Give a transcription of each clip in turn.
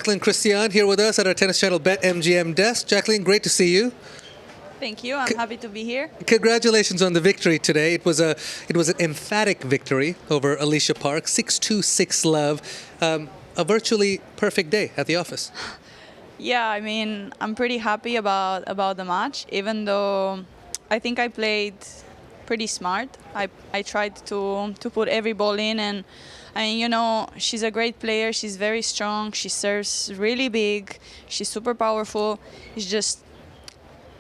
Jaqueline Cristian here with us at our Tennis Channel BetMGM desk. Jaqueline, great to see you. Thank you. I'm happy to be here. Congratulations on the victory today. It was an emphatic victory over Alicia Park, 6-2, 6-love. A virtually perfect day at the office. Yeah, I mean, I'm pretty happy about the match, even though I think I played pretty smart. I tried to put every ball in, and she's a great player. She's very strong. She serves really big. She's super powerful. It's just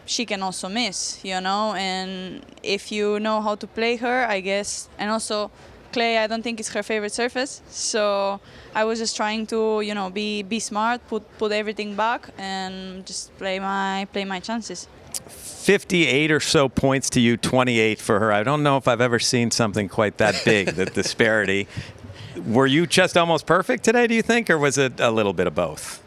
she can also miss, and if you know how to play her, I guess, and also clay, I don't think it's her favorite surface, so I was just trying to, be smart, put everything back, and just play my chances. 58 or so points to you, 28 for her. I don't know if I've ever seen something quite that big, the disparity. Were you just almost perfect today, do you think, or was it a little bit of both?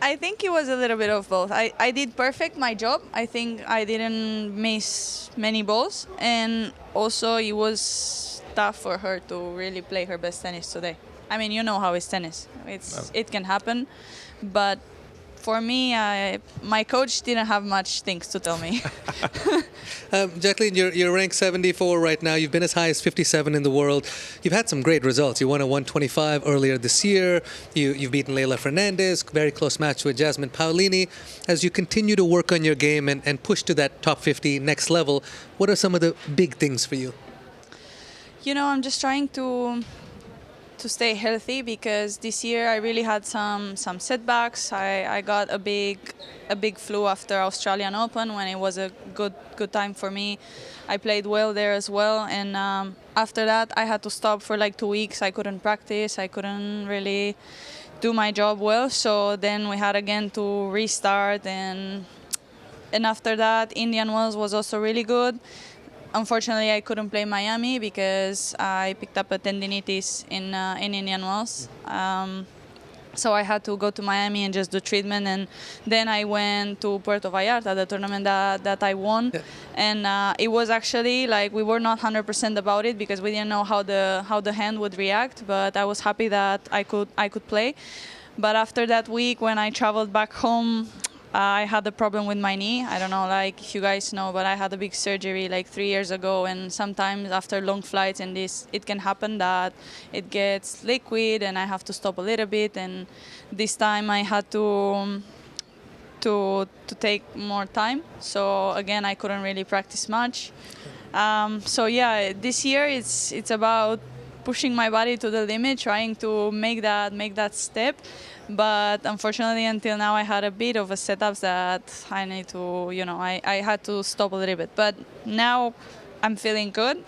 I think it was a little bit of both. I did perfect my job. I think I didn't miss many balls, and also it was tough for her to really play her best tennis today. I mean, you know how it's tennis. It can happen, but for me, my coach didn't have much things to tell me. Jaqueline, you're ranked 74 right now. You've been as high as 57 in the world. You've had some great results. You won a 125 earlier this year. You've beaten Leylah Fernandez, very close match with Jasmine Paolini. As you continue to work on your game and push to that top 50 next level, what are some of the big things for you? I'm just trying to stay healthy, because this year I really had some setbacks. I got a big flu after Australian Open, when it was a good time for me. I played well there as well, and after that I had to stop for like 2 weeks. I couldn't practice. I couldn't really do my job well. So then we had again to restart, and after that Indian Wells was also really good. Unfortunately, I couldn't play Miami because I picked up a tendinitis in Indian Wells. So I had to go to Miami and just do treatment, and then I went to Puerto Vallarta, the tournament that I won. Yeah. And it was actually like we were not 100% about it, because we didn't know how the hand would react. But I was happy that I could play. But after that week, when I traveled back home, I had a problem with my knee. I don't know, like if you guys know, but I had a big surgery like 3 years ago, and sometimes after long flights and this, it can happen that it gets liquid and I have to stop a little bit. And this time I had to take more time. So again, I couldn't really practice much. So yeah, this year it's about pushing my body to the limit, trying to make that step. But unfortunately, until now, I had a bit of a setup that I need to, I had to stop a little bit. But now I'm feeling good.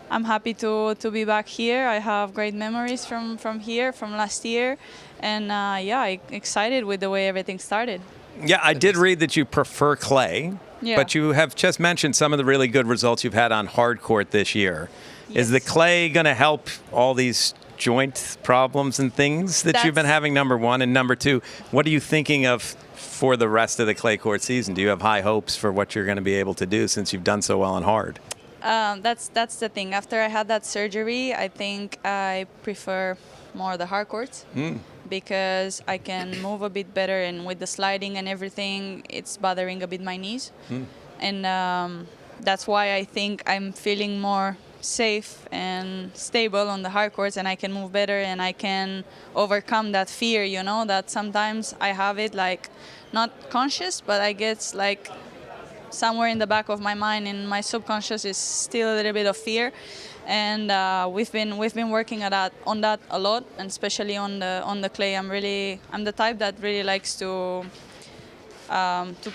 I'm happy to be back here. I have great memories from here, from last year. And I'm excited with the way everything started. Yeah, I did read that you prefer clay, but you have just mentioned some of the really good results you've had on hard court this year. Yes. Is the clay going to help all these joint problems and things that you've been having, number one? And number two, what are you thinking of for the rest of the clay court season? Do you have high hopes for what you're going to be able to do, since you've done so well on hard? That's the thing. After I had that surgery, I think I prefer more the hard courts, because I can move a bit better, and with the sliding and everything, it's bothering a bit my knees. And that's why I think I'm feeling more safe and stable on the hard courts, and I can move better, and I can overcome that fear, that sometimes I have it, like not conscious, but I guess like somewhere in the back of my mind, in my subconscious, is still a little bit of fear. And we've been working on that a lot, and especially on the clay. I'm the type that really likes to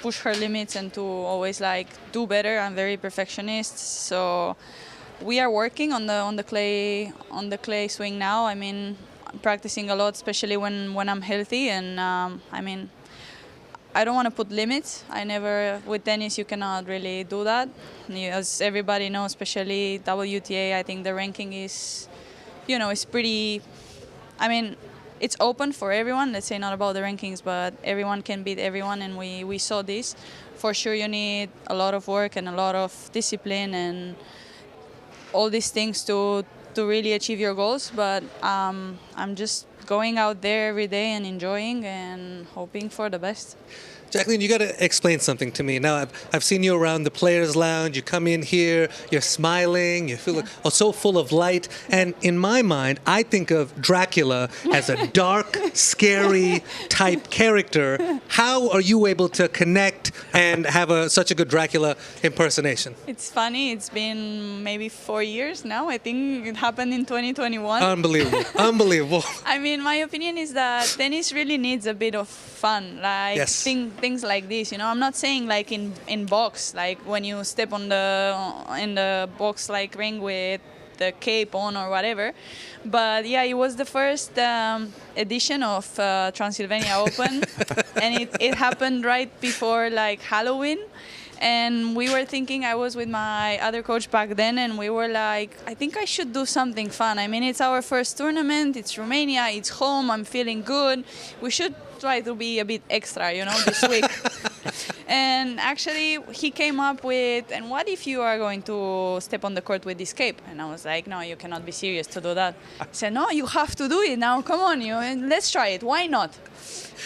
push her limits and to always like do better. I'm very perfectionist, so we are working on the clay swing now. I mean, I'm practicing a lot, especially when I'm healthy. And I mean, I don't want to put limits. With tennis, you cannot really do that. As everybody knows, especially WTA, I think the ranking is, is pretty, I mean, it's open for everyone. Let's say not about the rankings, but everyone can beat everyone, and we saw this. For sure, you need a lot of work and a lot of discipline and all these things to really achieve your goals. But I'm just going out there every day and enjoying and hoping for the best. Jaqueline, you got to explain something to me. Now, I've seen you around the players' lounge. You come in here, you're smiling, you feel like, so full of light. And in my mind, I think of Dracula as a dark, scary type character. How are you able to connect and have such a good Dracula impersonation? It's funny. It's been maybe 4 years now. I think it happened in 2021. Unbelievable. Unbelievable. I mean, my opinion is that tennis really needs a bit of fun. Like, yes. Things like this, you know. I'm not saying like in box, like when you step in the box like ring with the cape on or whatever. But yeah, it was the first edition of Transylvania Open, and it happened right before like Halloween. And we were thinking, I was with my other coach back then, and we were like, I think I should do something fun. I mean, it's our first tournament, it's Romania, it's home, I'm feeling good. We should try to be a bit extra, you know, this week. And actually, he came up with, and what if you are going to step on the court with this cape? And I was like, no, you cannot be serious to do that. He said, no, you have to do it now. Come on, let's try it. Why not?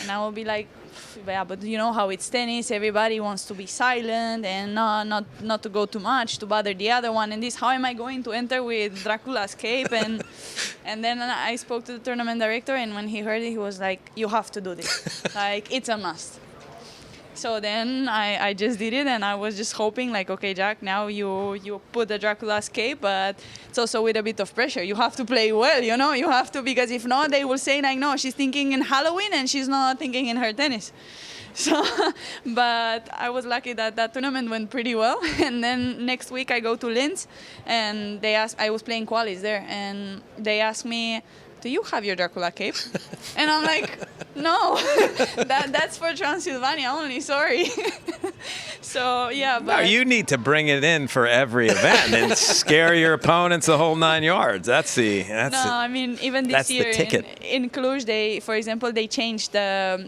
And I will be like, yeah, but you know how it's tennis. Everybody wants to be silent and not to go too much to bother the other one. And this, how am I going to enter with Dracula's cape? And then I spoke to the tournament director, and when he heard it, he was like, "You have to do this. Like, it's a must." So then I just did it, and I was just hoping, like, okay, Jack, now you put the Dracula's cape, but it's also with a bit of pressure. You have to play well, you know? You have to, because if not, they will say, like, no, she's thinking in Halloween, and she's not thinking in her tennis. So, but I was lucky that that tournament went pretty well. And then next week I go to Linz, and I was playing qualis there, and they asked me, do you have your Dracula cape? And I'm like, no, that's for Transylvania only, sorry. So, yeah. But no, you need to bring it in for every event and scare your opponents the whole 9 yards. I mean, even this year in Cluj, for example, they changed the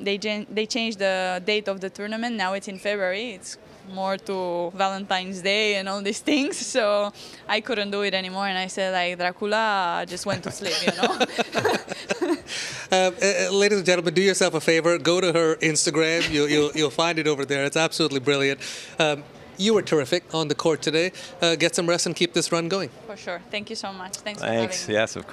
date of the tournament. Now it's in February. It's more to Valentine's Day and all these things, so I couldn't do it anymore, and I said, like, Dracula just went to sleep, you know. Ladies and gentlemen, do yourself a favor, go to her Instagram. You'll find it over there. It's absolutely brilliant. You were terrific on the court today. Get some rest and keep this run going. For sure. Thank you so much. Thanks for having me. Yes, of course.